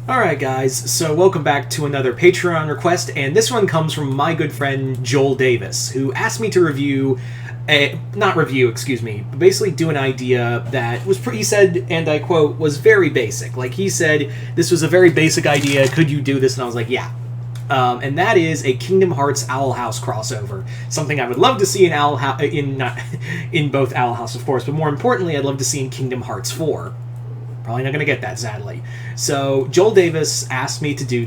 Alright guys, so welcome back to another Patreon request, and this one comes from my good friend Joel Davis, who asked me to but basically do an idea that was, he said, and I quote, was very basic. Like, he said, this was a very basic idea, could you do this? And I was like, yeah. And that is a Kingdom Hearts Owl House crossover. Something I would love to see in in both Owl House, of course, but more importantly, I'd love to see in Kingdom Hearts 4. Probably not going to get that, sadly. So Joel Davis asked me to do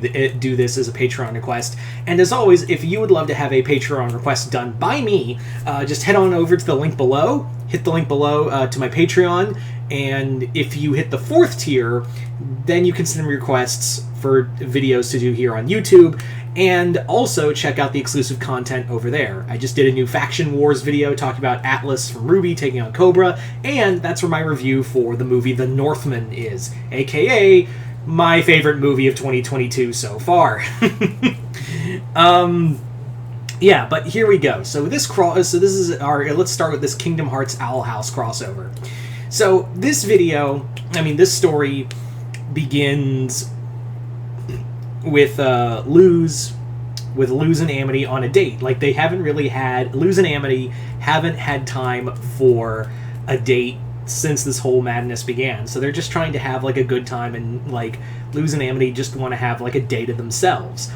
this as a Patreon request, and as always, if you would love to have a Patreon request done by me, just head on over to the link below, hit the link below to my Patreon, and if you hit the 4th tier, then you can send me requests for videos to do here on YouTube, and also check out the exclusive content over there. I just did a new Faction Wars video talking about Atlas from Ruby taking on Cobra, and that's where my review for the movie The Northman is, aka my favorite movie of 2022 so far. Yeah, but here we go. So this is our, let's start with this Kingdom Hearts Owl House crossover. So this this story begins with Luz and Amity on a date. Like, they haven't really had, Luz and Amity haven't had time for a date since this whole madness began. So they're just trying to have like a good time, and like Luz and Amity just want to have like a day to themselves.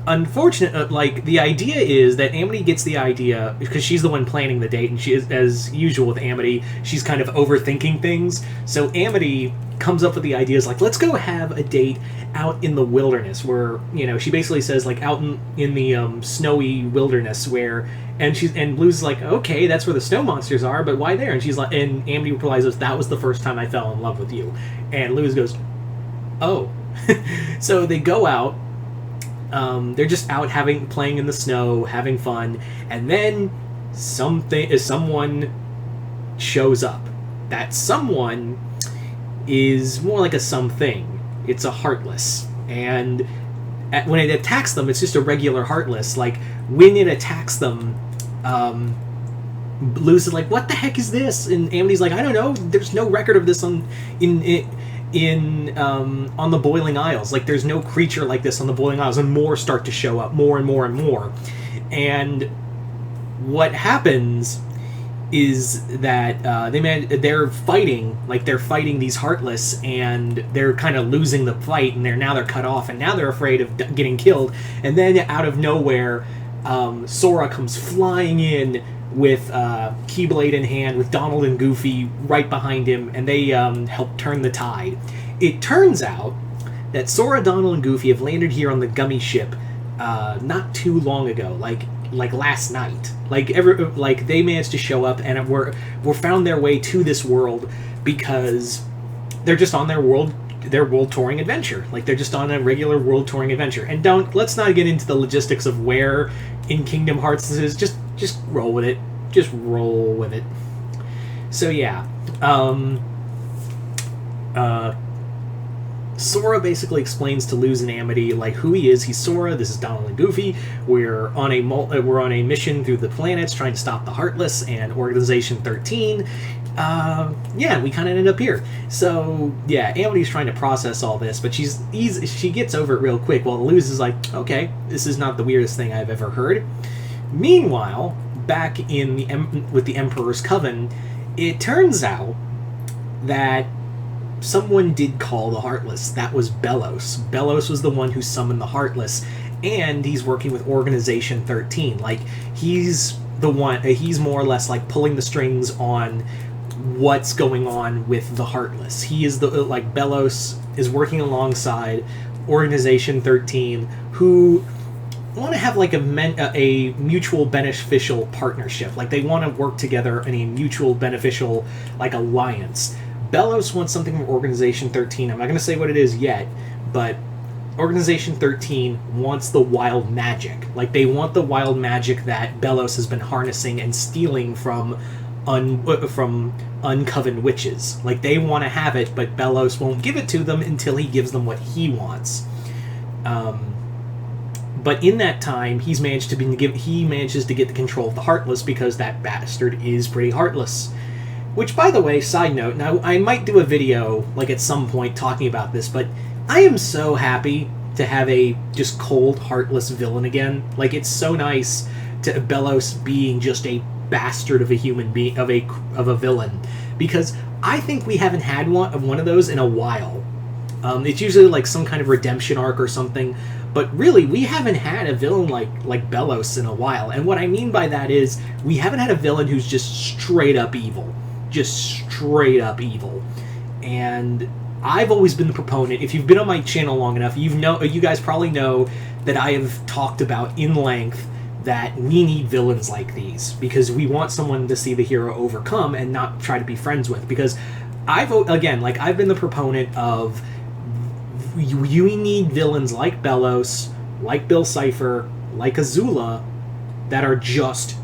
Unfortunately, the idea is that Amity gets the idea because she's the one planning the date, and she is, as usual with Amity, she's kind of overthinking things. So Amity comes up with the ideas like, let's go have a date out in the wilderness, where, you know, she basically says like out in the snowy wilderness where, and Luz is like, okay, that's where the snow monsters are, but why there? And she's like, and Amity replies, that was the first time I fell in love with you. And Luz goes, oh. So they go out. They're just out playing in the snow, having fun, and then someone shows up. That someone is more like a something. It's a heartless, and when it attacks them, it's just a regular heartless. Like, when it attacks them, Luz is like, "What the heck is this?" And Amity's like, "I don't know. There's no record of this on the Boiling Isles. Like, there's no creature like this on the Boiling Isles." And more start to show up, more and more and more. And what happens is that they're fighting these Heartless, and they're kind of losing the fight, and they're cut off, and now they're afraid of getting killed. And then out of nowhere, Sora comes flying in with keyblade in hand, with Donald and Goofy right behind him, and they help turn the tide. It turns out that Sora, Donald, and Goofy have landed here on the Gummy ship not too long ago, like last night. Like they managed to show up and were found their way to this world because they're just on their world touring adventure. Like, they're just on a regular world touring adventure. And let's not get into the logistics of where in Kingdom Hearts this is. Just roll with it. Just roll with it. So yeah, Sora basically explains to Luz and Amity like who he is. He's Sora. This is Donald and Goofy. We're on a mission through the planets trying to stop the Heartless and Organization 13. Yeah, we kind of ended up here. So yeah, Amity's trying to process all this, but she gets over it real quick. While Luz is like, okay, this is not the weirdest thing I've ever heard. Meanwhile, back with the Emperor's Coven, it turns out that someone did call the Heartless. That was Belos. Belos was the one who summoned the Heartless, and he's working with Organization 13. Like, he's the one, he's more or less like pulling the strings on what's going on with the Heartless. He is Belos is working alongside Organization 13, who want to have like a mutual beneficial partnership. Like, they want to work together in a mutual beneficial like alliance. Belos wants something from Organization 13. I'm not going to say what it is yet, but Organization 13 wants the wild magic. Like, they want the wild magic that Belos has been harnessing and stealing from uncoven witches. Like, they want to have it, but Belos won't give it to them until he gives them what he wants. But in that time, he manages to get the control of the Heartless, because that bastard is pretty heartless. Which, by the way, side note, now I might do a video, like, at some point talking about this, but I am so happy to have a just cold, heartless villain again. Like, it's so nice to Belos being just a bastard of a human being, of a villain, because I think we haven't had one of those in a while. It's usually like some kind of redemption arc or something, but really we haven't had a villain like Belos in a while. And what I mean by that is we haven't had a villain who's just straight up evil, and I've always been the proponent. If you've been on my channel long enough, you guys probably know that I have talked about in length that we need villains like these, because we want someone to see the hero overcome and not try to be friends with. Because I've been the proponent of you need villains like Belos, like Bill Cipher, like Azula, that are just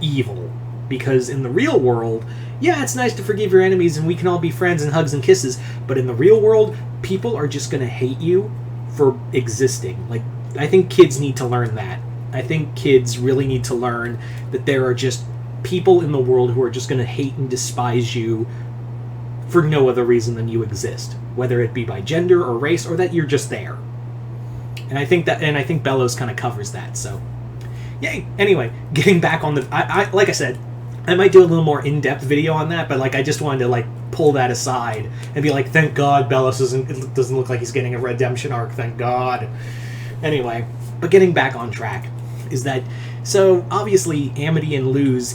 evil. Because in the real world, yeah, it's nice to forgive your enemies and we can all be friends and hugs and kisses, but in the real world, people are just going to hate you for existing. Like, I think kids need to learn that. I think kids really need to learn that there are just people in the world who are just going to hate and despise you for no other reason than you exist, whether it be by gender or race or that you're just there. And I think Belos kind of covers that. So, yay. Anyway, getting back on the, I like I said, I might do a little more in-depth video on that, but like I just wanted to like pull that aside and be like, thank God Belos doesn't look like he's getting a redemption arc. Thank God. Anyway, but getting back on track is that, so obviously Amity and Luz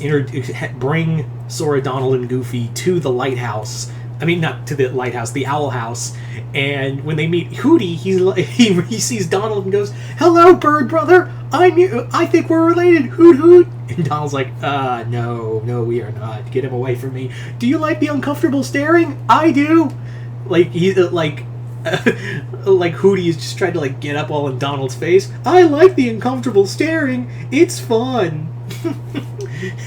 bring Sora, Donald, and Goofy to the lighthouse. I mean, not to the lighthouse, the Owl House. And when they meet Hootie, he sees Donald and goes, "Hello, bird brother. I think we're related. Hoot hoot." And Donald's like, no, we are not. Get him away from me. Do you like the uncomfortable staring? I do. Like Hootie is just trying to like get up all in Donald's face. I like the uncomfortable staring. It's fun.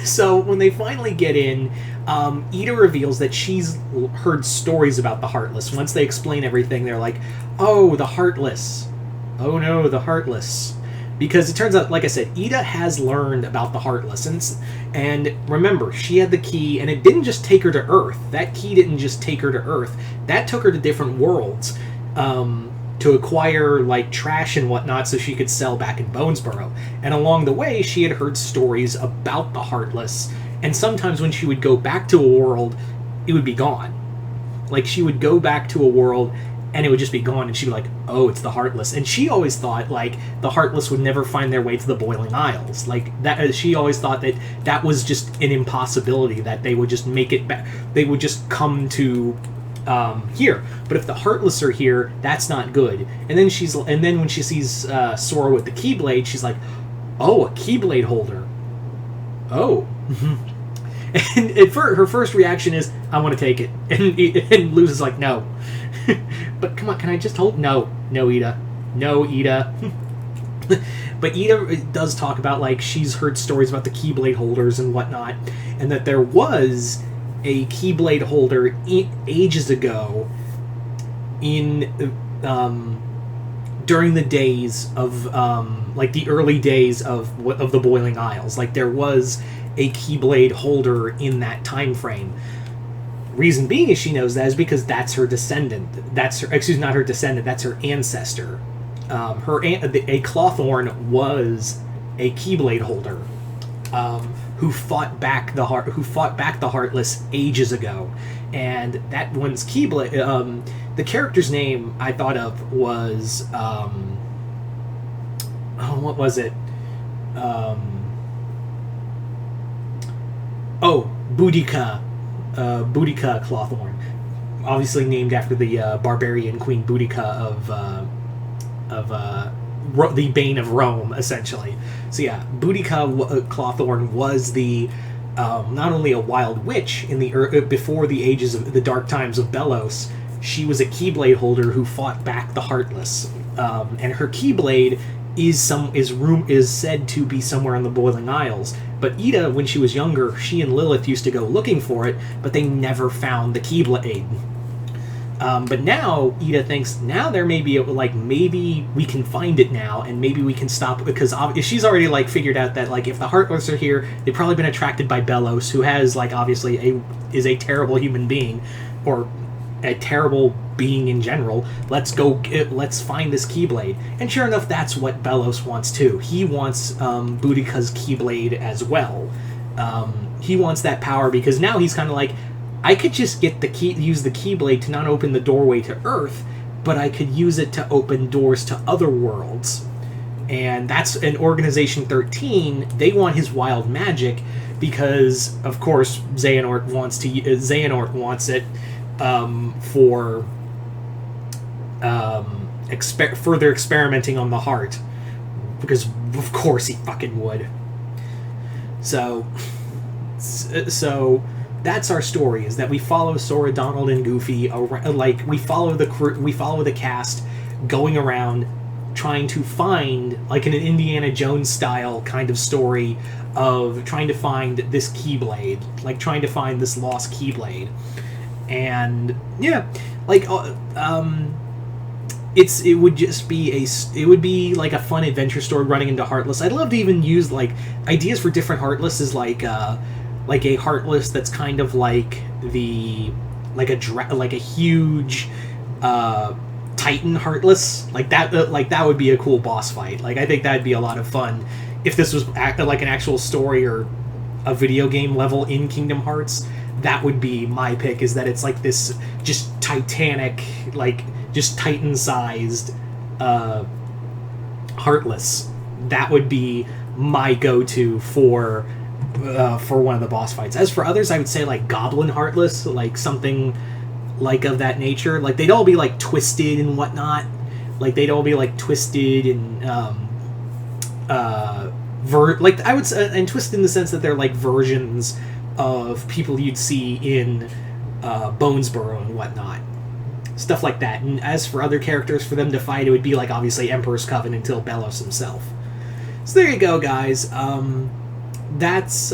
So when they finally get in, Ida reveals that she's heard stories about the Heartless. Once they explain everything, they're like, oh, the Heartless. Oh no, the Heartless. Because it turns out, like I said, Ida has learned about the Heartless. And remember, she had the key, and it didn't just take her to Earth. That key didn't just take her to Earth. That took her to different worlds to acquire, like, trash and whatnot so she could sell back in Bonesboro. And along the way, she had heard stories about the Heartless. And sometimes when she would go back to a world, it would be gone. Like, she would go back to a world and it would just be gone, and she'd be like, oh, it's the Heartless. And she always thought, like, the Heartless would never find their way to the Boiling Isles. Like, that, she always thought that that was just an impossibility, that they would just make it back, they would just come to here. But if the Heartless are here, that's not good. And then when she sees Sora with the keyblade, she's like, oh, a keyblade holder. Oh. And her first reaction is, I want to take it. And Luz is like, no. But come on, can I just hold? No, Ida. No, Ida. But Ida does talk about, like, she's heard stories about the Keyblade holders and whatnot, and that there was a Keyblade holder ages ago in during the days of like the early days of the Boiling Isles. Like, there was a Keyblade holder in that time frame. Reason being is she knows that is because that's her descendant. That's her, excuse, not her descendant. That's her ancestor. A Clawthorn was a Keyblade holder who fought back the Heartless ages ago, and that one's Keyblade. The character's name I thought of was what was it? Boudica. Boudica Clawthorn, obviously named after the barbarian Queen Boudica of the Bane of Rome, essentially. So yeah, Boudica Clawthorn was the not only a wild witch in the before the ages of the dark times of Belos. She was a Keyblade holder who fought back the Heartless, and her Keyblade is said to be somewhere in the Boiling Isles. But Ida, when she was younger, she and Lilith used to go looking for it, but they never found the Keyblade. But now Ida thinks now there may be maybe we can find it now, and maybe we can stop, because she's already like figured out that like if the Heartless are here, they've probably been attracted by Belos, who has like obviously is a terrible human being, or a terrible being in general. Let's find this keyblade. And sure enough, that's what Belos wants too. He wants Boudica's keyblade as well. He wants that power because now he's kind of like, I could just use the keyblade to not open the doorway to Earth, but I could use it to open doors to other worlds. And that's an Organization 13. They want his wild magic because, of course, Xehanort wants it for further experimenting on the heart, because of course he fucking would. So that's our story, is that we follow Sora, Donald, and Goofy around, like we follow the cast going around trying to find, like in an Indiana Jones style kind of story of trying to find this keyblade, like trying to find this lost keyblade. And yeah, like it would be like a fun adventure story running into Heartless. I'd love to even use like ideas for different Heartlesses, like a Heartless that's kind of like a huge Titan Heartless, like that would be a cool boss fight. Like I think that'd be a lot of fun if this was like an actual story or a video game level in Kingdom Hearts. That would be my pick, is that it's like this just titanic, like just Titan-sized Heartless. That would be my go-to for one of the boss fights. As for others, I would say like Goblin Heartless, like something like of that nature. Like they'd all be like twisted and whatnot. Like they'd all be like twisted and like I would say, and twisted in the sense that they're like versions of people you'd see in Bonesborough and whatnot. Stuff like that. And as for other characters for them to fight, it would be like obviously Emperor's Coven until Belos himself. So there you go, guys. That's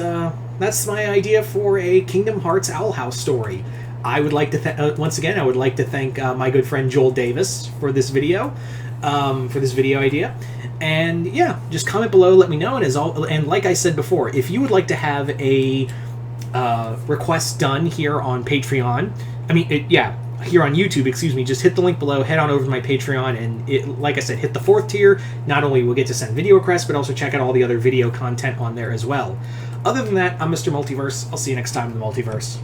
my idea for a Kingdom Hearts Owl House story. I would like to once again, I would like to thank my good friend Joel Davis for this video idea. And yeah, just comment below, let me know. And like I said before, if you would like to have a request done here on Patreon, here on YouTube, excuse me, just hit the link below, head on over to my Patreon, and like I said, hit the 4th tier. Not only will get to send video requests, but also check out all the other video content on there as well. Other than that, I'm Mr. Multiverse. I'll see you next time in the Multiverse.